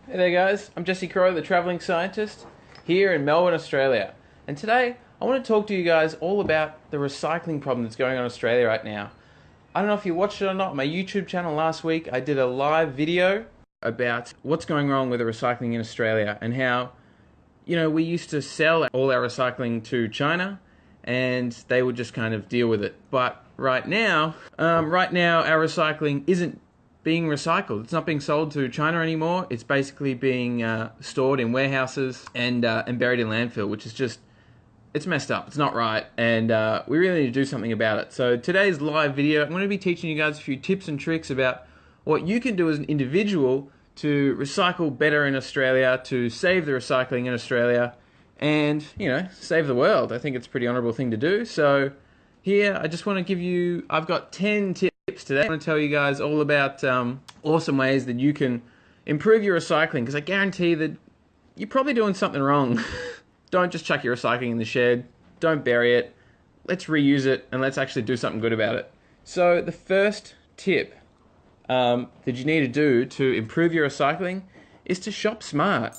Hey there guys, I'm Crowe, the travelling scientist, here in Melbourne, Australia. And today, I want to talk to you guys all about the recycling problem that's going on in Australia right now. I don't know if you watched it or not, on my YouTube channel last week I did a live video about what's going wrong with the recycling in Australia and how, we used to sell all our recycling to China and they would just kind of deal with it. But right now our recycling isn't being recycled. It's not being sold to China anymore. It's basically being stored in warehouses and buried in landfill, which is just, it's messed up. It's not right, and we really need to do something about it. So today's live video, I'm going to be teaching you guys a few tips and tricks about what you can do as an individual to recycle better in Australia, to save the recycling in Australia, and, save the world. I think it's a pretty honourable thing to do. So here, I just want to give you, I've got 10 tips today. I want to tell you guys all about awesome ways that you can improve your recycling, because I guarantee that you're probably doing something wrong. Don't just chuck your recycling in the shed. Don't bury it. Let's reuse it and let's actually do something good about it. So the first tip that you need to do to improve your recycling is to shop smart.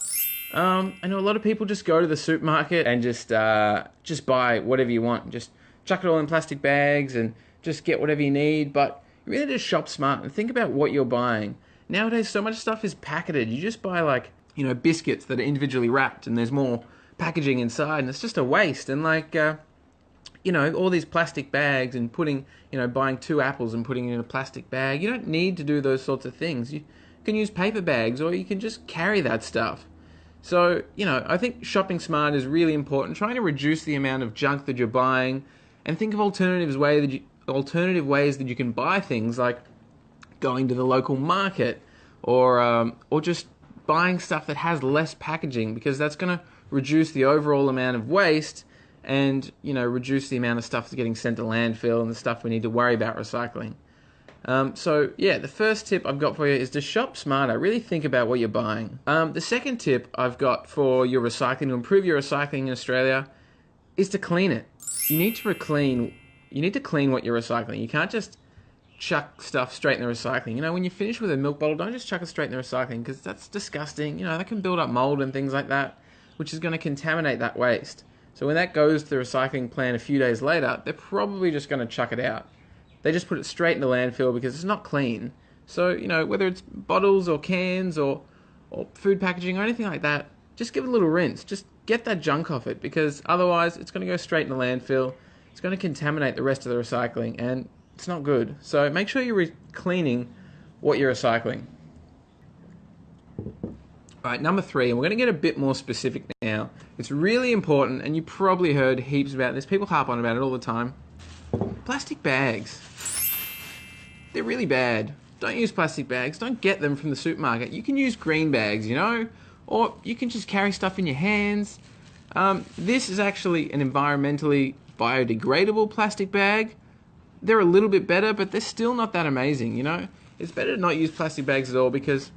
I know a lot of people just go to the supermarket and just buy whatever you want. Just chuck it all in plastic bags and just get whatever you need, but you really just shop smart and think about what you're buying. Nowadays, so much stuff is packeted. You just buy biscuits that are individually wrapped and there's more packaging inside, and it's just a waste. And all these plastic bags and buying 2 apples and putting it in a plastic bag. You don't need to do those sorts of things. You can use paper bags, or you can just carry that stuff. So, I think shopping smart is really important. Trying to reduce the amount of junk that you're buying and think of alternative ways that you can buy things, like going to the local market or just buying stuff that has less packaging, because that's going to reduce the overall amount of waste and reduce the amount of stuff that's getting sent to landfill and the stuff we need to worry about recycling. The first tip I've got for you is to shop smarter. Really think about what you're buying. The second tip I've got for your recycling, to improve your recycling in Australia, is to clean it. You need to clean what you're recycling. You can't just chuck stuff straight in the recycling. When you finish with a milk bottle, don't just chuck it straight in the recycling, because that's disgusting. That can build up mold and things like that, which is going to contaminate that waste. So when that goes to the recycling plant a few days later, they're probably just going to chuck it out. They just put it straight in the landfill because it's not clean. So, whether it's bottles or cans or food packaging or anything like that, just give it a little rinse. Just get that junk off it, because otherwise it's going to go straight in the landfill. It's going to contaminate the rest of the recycling, and it's not good. So make sure you're cleaning what you're recycling. Alright, number 3, and we're going to get a bit more specific now. It's really important, and you probably heard heaps about this. People harp on about it all the time. Plastic bags. They're really bad. Don't use plastic bags. Don't get them from the supermarket. You can use green bags, or you can just carry stuff in your hands. This is actually an environmentally biodegradable plastic bag. They're a little bit better, but they're still not that amazing, It's better to not use plastic bags at all, because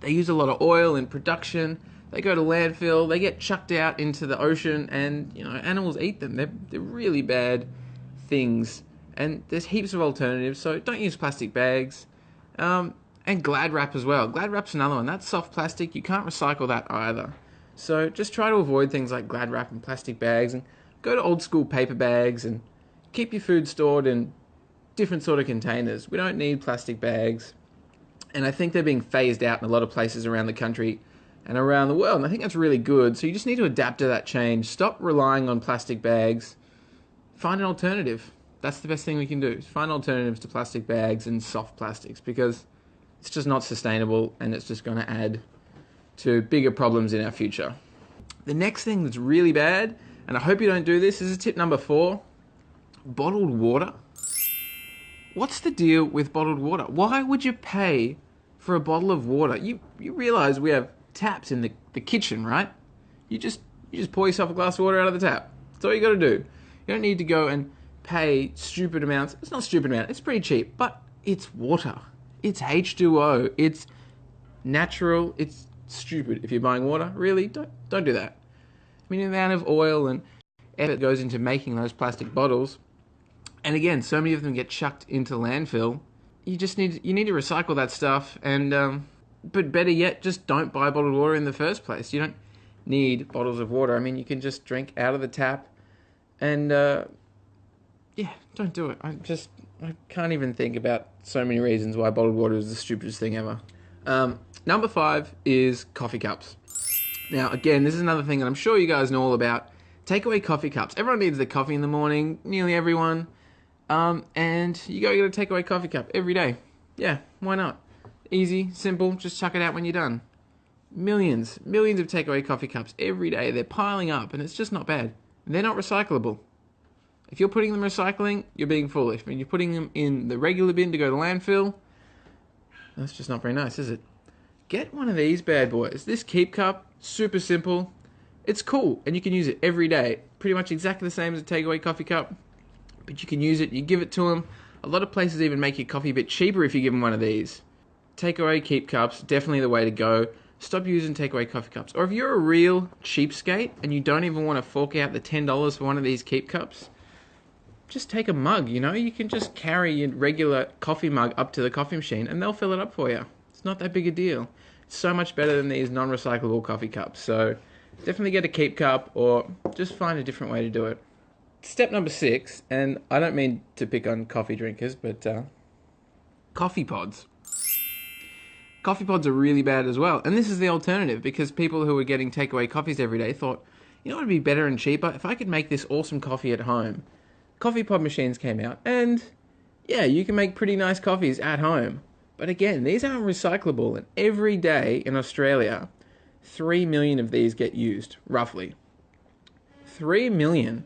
they use a lot of oil in production. They go to landfill. They get chucked out into the ocean, and, animals eat them. They're really bad things. And there's heaps of alternatives, so don't use plastic bags. And Glad wrap as well. Glad wrap's another one. That's soft plastic. You can't recycle that either. So just try to avoid things like Glad wrap and plastic bags, and go to old school paper bags, and keep your food stored in different sort of containers. We don't need plastic bags. And I think they're being phased out in a lot of places around the country and around the world. And I think that's really good. So you just need to adapt to that change. Stop relying on plastic bags. Find an alternative. That's the best thing we can do. Find alternatives to plastic bags and soft plastics, because it's just not sustainable, and it's just going to add to bigger problems in our future. The next thing that's really bad, and I hope you don't do this, is tip number 4. Bottled water. What's the deal with bottled water? Why would you pay for a bottle of water? You realize we have taps in the kitchen, right? You just pour yourself a glass of water out of the tap. That's all you got to do. You don't need to go and pay stupid amounts. It's not a stupid amount. It's pretty cheap, but it's water. It's H2O. It's natural. It's stupid. If you're buying water, really, don't do that. I mean, the amount of oil and effort goes into making those plastic bottles, and again, so many of them get chucked into landfill. You need to recycle that stuff, and But better yet, just don't buy bottled water in the first place. You don't need bottles of water. I mean, you can just drink out of the tap. And, yeah, don't do it. I can't even think about so many reasons why bottled water is the stupidest thing ever. Number 5 is coffee cups. Now, again, this is another thing that I'm sure you guys know all about. Takeaway coffee cups. Everyone needs their coffee in the morning, nearly everyone. And you get a takeaway coffee cup every day. Yeah, why not? Easy, simple, just chuck it out when you're done. Millions of takeaway coffee cups every day. They're piling up, and it's just not bad. They're not recyclable. If you're putting them in recycling, you're being foolish. When you're putting them in the regular bin to go to landfill, that's just not very nice, is it? Get one of these bad boys. This keep cup, super simple. It's cool, and you can use it every day. Pretty much exactly the same as a takeaway coffee cup, but you can use it. You give it to them. A lot of places even make your coffee a bit cheaper if you give them one of these. Takeaway keep cups, definitely the way to go. Stop using takeaway coffee cups. Or if you're a real cheapskate and you don't even want to fork out the $10 for one of these keep cups, just take a mug, you know? You can just carry your regular coffee mug up to the coffee machine and they'll fill it up for you. It's not that big a deal. It's so much better than these non-recyclable coffee cups. So definitely get a keep cup or just find a different way to do it. Step number 6, and I don't mean to pick on coffee drinkers, but coffee pods. Coffee pods are really bad as well. And this is the alternative because people who were getting takeaway coffees every day thought, you know what would be better and cheaper? If I could make this awesome coffee at home. Coffee pod machines came out and yeah, you can make pretty nice coffees at home. But again, these aren't recyclable and every day in Australia, 3 million of these get used, roughly. 3 million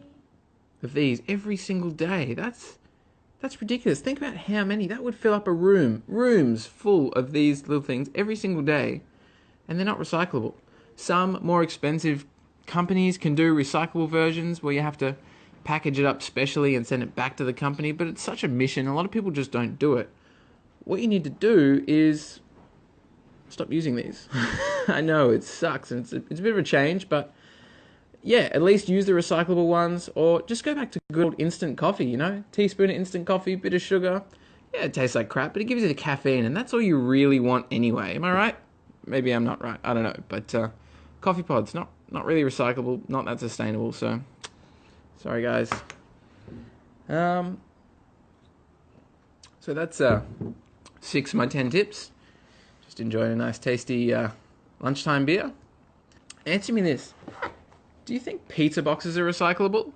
of these every single day. That's ridiculous. Think about how many. That would fill up a room. Rooms full of these little things every single day. And they're not recyclable. Some more expensive companies can do recyclable versions where you have to package it up specially and send it back to the company. But it's such a mission. A lot of people just don't do it. What you need to do is stop using these. I know, it sucks. And it's a bit of a change, but yeah, at least use the recyclable ones or just go back to good old instant coffee, you know? Teaspoon of instant coffee, bit of sugar. Yeah, it tastes like crap, but it gives you the caffeine, and that's all you really want anyway. Am I right? Maybe I'm not right. I don't know. But coffee pods, not really recyclable, not that sustainable, so sorry, guys. So that's 6 of my 10 tips. Just enjoying a nice, tasty lunchtime beer. Answer me this. Do you think pizza boxes are recyclable?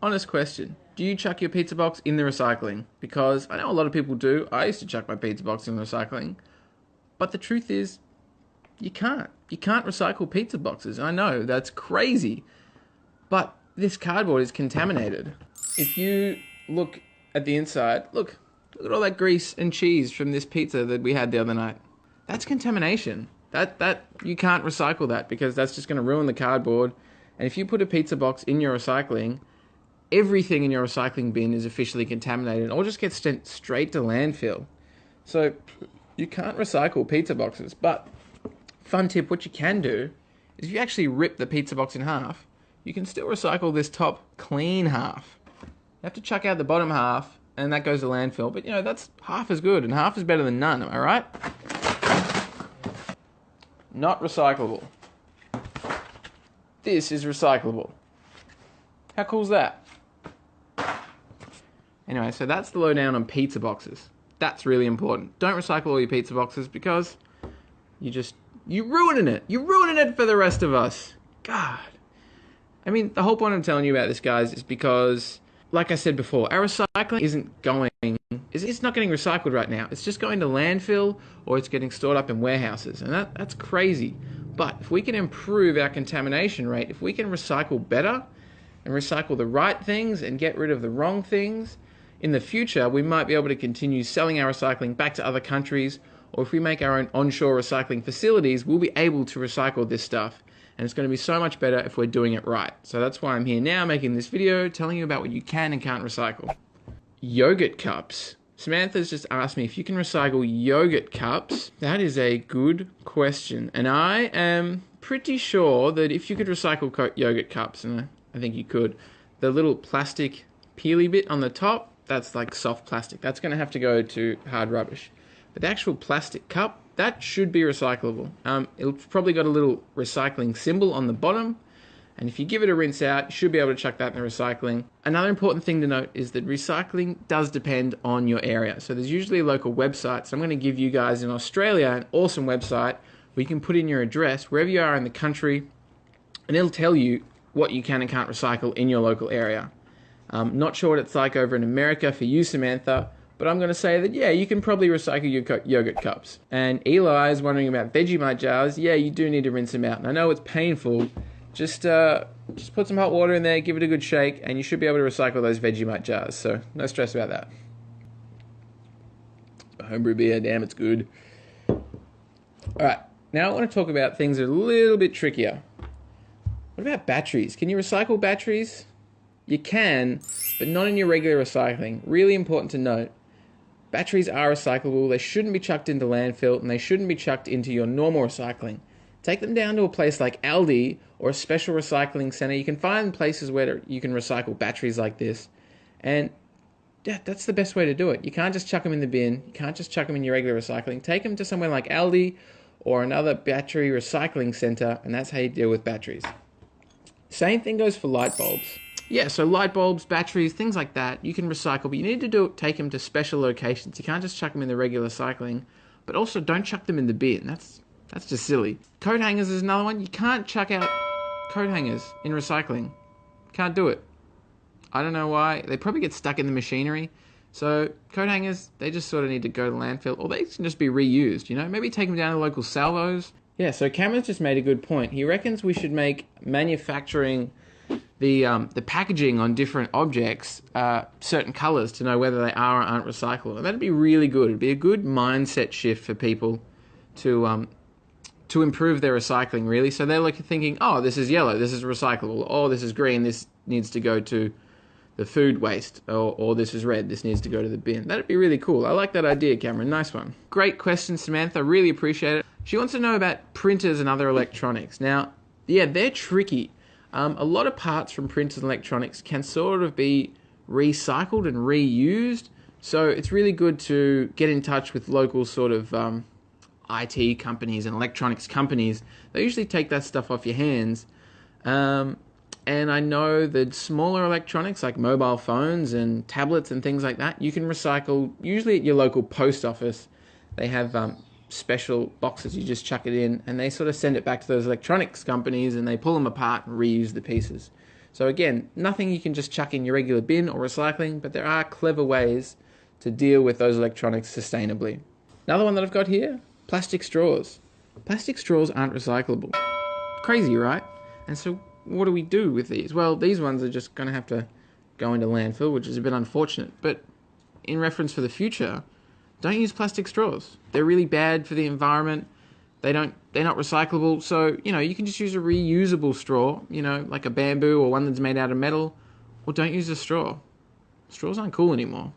Honest question. Do you chuck your pizza box in the recycling? Because I know a lot of people do. I used to chuck my pizza box in the recycling. But the truth is, you can't. You can't recycle pizza boxes. I know, that's crazy. But this cardboard is contaminated. If you look at the inside, look at all that grease and cheese from this pizza that we had the other night. That's contamination. That you can't recycle that because that's just going to ruin the cardboard. And if you put a pizza box in your recycling, everything in your recycling bin is officially contaminated and all just gets sent straight to landfill. So you can't recycle pizza boxes. But fun tip, what you can do is if you actually rip the pizza box in half, you can still recycle this top clean half. You have to chuck out the bottom half and that goes to landfill. But you know, that's half as good and half is better than none, am I right? Not recyclable. This is recyclable. How cool is that? Anyway, so that's the lowdown on pizza boxes. That's really important. Don't recycle all your pizza boxes because you're ruining it. You're ruining it for the rest of us. God. I mean, the whole point I'm telling you about this, guys, is because, like I said before, our recycling it's not getting recycled right now. It's just going to landfill or it's getting stored up in warehouses. And that's crazy. But if we can improve our contamination rate, if we can recycle better and recycle the right things and get rid of the wrong things, in the future, we might be able to continue selling our recycling back to other countries, or if we make our own onshore recycling facilities, we'll be able to recycle this stuff. And it's going to be so much better if we're doing it right. So that's why I'm here now making this video, telling you about what you can and can't recycle. Yogurt cups. Samantha's just asked me if you can recycle yogurt cups. That is a good question. And I am pretty sure that if you could recycle yogurt cups, and I think you could, the little plastic peely bit on the top, that's like soft plastic. That's going to have to go to hard rubbish. But the actual plastic cup, that should be recyclable. It's probably got a little recycling symbol on the bottom, and if you give it a rinse out, you should be able to chuck that in the recycling. Another important thing to note is that recycling does depend on your area. So there's usually local websites. So I'm going to give you guys in Australia an awesome website where you can put in your address wherever you are in the country, and it'll tell you what you can and can't recycle in your local area. Not sure what it's like over in America for you, Samantha, but I'm going to say that, yeah, you can probably recycle your yogurt cups. And Eli is wondering about Vegemite jars. Yeah, you do need to rinse them out. And I know it's painful. Just put some hot water in there, give it a good shake, and you should be able to recycle those Vegemite jars. So no stress about that. It's my homebrew beer. Damn, it's good. All right, now I want to talk about things that are a little bit trickier. What about batteries? Can you recycle batteries? You can, but not in your regular recycling. Really important to note. Batteries are recyclable. They shouldn't be chucked into landfill, and they shouldn't be chucked into your normal recycling. Take them down to a place like Aldi or a special recycling center. You can find places where you can recycle batteries like this. And yeah, that's the best way to do it. You can't just chuck them in the bin. You can't just chuck them in your regular recycling. Take them to somewhere like Aldi or another battery recycling center, and that's how you deal with batteries. Same thing goes for light bulbs. Yeah, so light bulbs, batteries, things like that, you can recycle, but you need to take them to special locations. You can't just chuck them in the regular recycling, but also don't chuck them in the bin. That's just silly. Coat hangers is another one. You can't chuck out coat hangers in recycling. Can't do it. I don't know why. They probably get stuck in the machinery. So coat hangers, they just sort of need to go to landfill, or they can just be reused, you know? Maybe take them down to local salvos. Yeah, so Cameron's just made a good point. He reckons we should make manufacturing the packaging on different objects certain colors to know whether they are or aren't recyclable. And that'd be really good. It'd be a good mindset shift for people to improve their recycling, really. So they're like thinking, oh, this is yellow, this is recyclable. Oh, this is green, this needs to go to the food waste. Or this is red, this needs to go to the bin. That'd be really cool. I like that idea, Cameron. Nice one. Great question, Samantha. Really appreciate it. She wants to know about printers and other electronics. Now, yeah, they're tricky. A lot of parts from printers and electronics can sort of be recycled and reused. So it's really good to get in touch with local sort of IT companies and electronics companies. They usually take that stuff off your hands. And I know that smaller electronics like mobile phones and tablets and things like that, you can recycle usually at your local post office. They have special boxes, you just chuck it in, and they sort of send it back to those electronics companies, and they pull them apart and reuse the pieces. So again, nothing you can just chuck in your regular bin or recycling, but there are clever ways to deal with those electronics sustainably. Another one that I've got here, plastic straws. Plastic straws aren't recyclable. Crazy, right? And so what do we do with these? Well, these ones are just going to have to go into landfill, which is a bit unfortunate. But in reference for the future, don't use plastic straws. They're really bad for the environment. They're not recyclable. So, you can just use a reusable straw, like a bamboo or one that's made out of metal, or don't use a straw. Straws aren't cool anymore.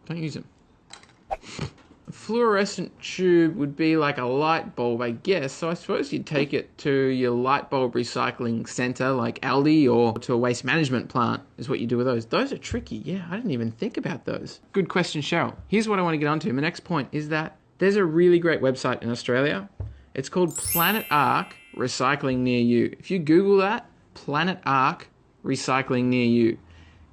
Don't use them. A fluorescent tube would be like a light bulb, I guess. So I suppose you'd take it to your light bulb recycling center like Aldi, or to a waste management plant is what you do with those. Those are tricky. Yeah, I didn't even think about those. Good question, Cheryl. Here's what I want to get onto. My next point is that there's a really great website in Australia. It's called Planet Ark Recycling Near You. If you Google that, Planet Ark Recycling Near You,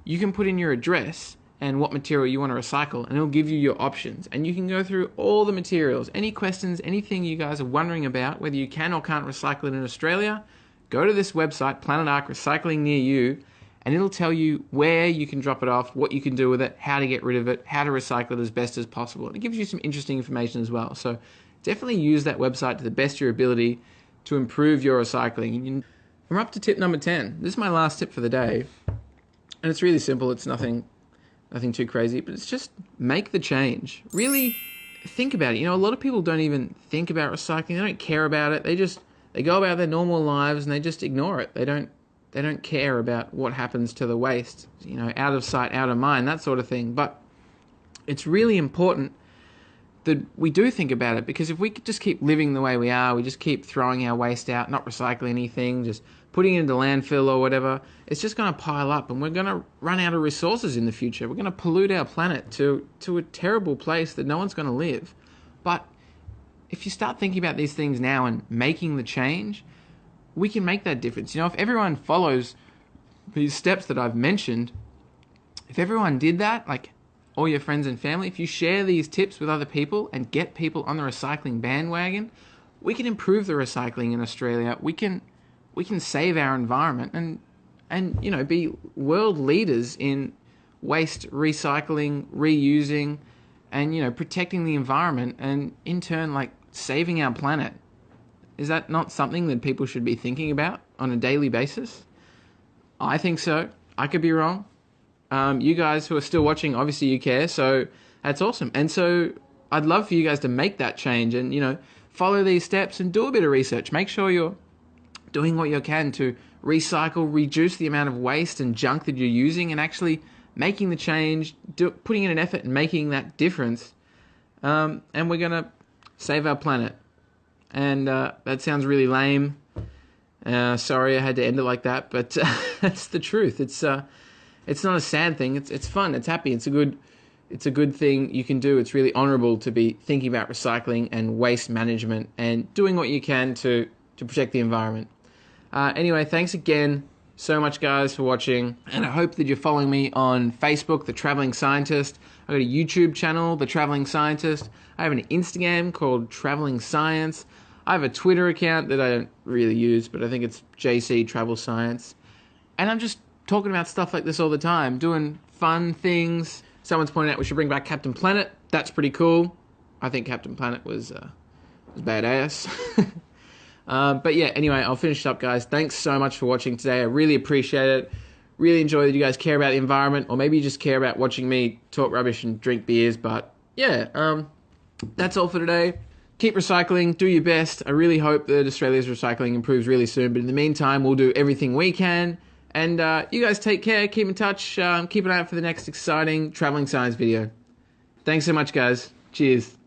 you can put in your address and what material you want to recycle, and it'll give you your options. And you can go through all the materials. Any questions, anything you guys are wondering about, whether you can or can't recycle it in Australia, go to this website, Planet Ark Recycling Near You, and it'll tell you where you can drop it off, what you can do with it, how to get rid of it, how to recycle it as best as possible. And it gives you some interesting information as well. So definitely use that website to the best of your ability to improve your recycling. We're up to tip number 10. This is my last tip for the day. And it's really simple. It's nothing too crazy, but it's just make the change. Really think about it. A lot of people don't even think about recycling. They don't care about it. They go about their normal lives and they just ignore it. They don't care about what happens to the waste. Out of sight, out of mind, that sort of thing. But it's really important that we do think about it, because if we could just keep living the way we are, we just keep throwing our waste out, not recycling anything, just putting it into landfill or whatever, it's just going to pile up, and we're going to run out of resources in the future. We're going to pollute our planet to a terrible place that no one's going to live. But if you start thinking about these things now and making the change, we can make that difference. You know, if everyone follows these steps that I've mentioned, if everyone did that, like all your friends and family, if you share these tips with other people and get people on the recycling bandwagon, we can improve the recycling in Australia. We can save our environment and you know, be world leaders in waste recycling, reusing, and you know, protecting the environment, and in turn, like, saving our planet. Is that not something that people should be thinking about on a daily basis? I think so. I could be wrong. You guys who are still watching, obviously you care, so that's awesome. And so I'd love for you guys to make that change and, you know, follow these steps and do a bit of research. Make sure you're doing what you can to recycle, reduce the amount of waste and junk that you're using, and actually making the change, putting in an effort and making that difference. And we're going to save our planet. And that sounds really lame. Sorry I had to end it like that, but that's the truth. It's not a sad thing. It's fun. It's happy. It's a good thing you can do. It's really honourable to be thinking about recycling and waste management and doing what you can to protect the environment. Anyway, thanks again so much, guys, for watching, and I hope that you're following me on Facebook, The Travelling Scientist. I've got a YouTube channel, The Travelling Scientist. I have an Instagram called Travelling Science. I have a Twitter account that I don't really use, but I think it's JC Travel Science. And I'm just talking about stuff like this all the time, doing fun things. Someone's pointed out we should bring back Captain Planet. That's pretty cool. I think Captain Planet was badass. But yeah, anyway, I'll finish up, guys. Thanks so much for watching today. I really appreciate it. Really enjoy that you guys care about the environment, or maybe you just care about watching me talk rubbish and drink beers. But yeah, that's all for today. Keep recycling, do your best. I really hope that Australia's recycling improves really soon. But in the meantime, we'll do everything we can. And you guys take care, keep in touch, keep an eye out for the next exciting travelling science video. Thanks so much, guys. Cheers.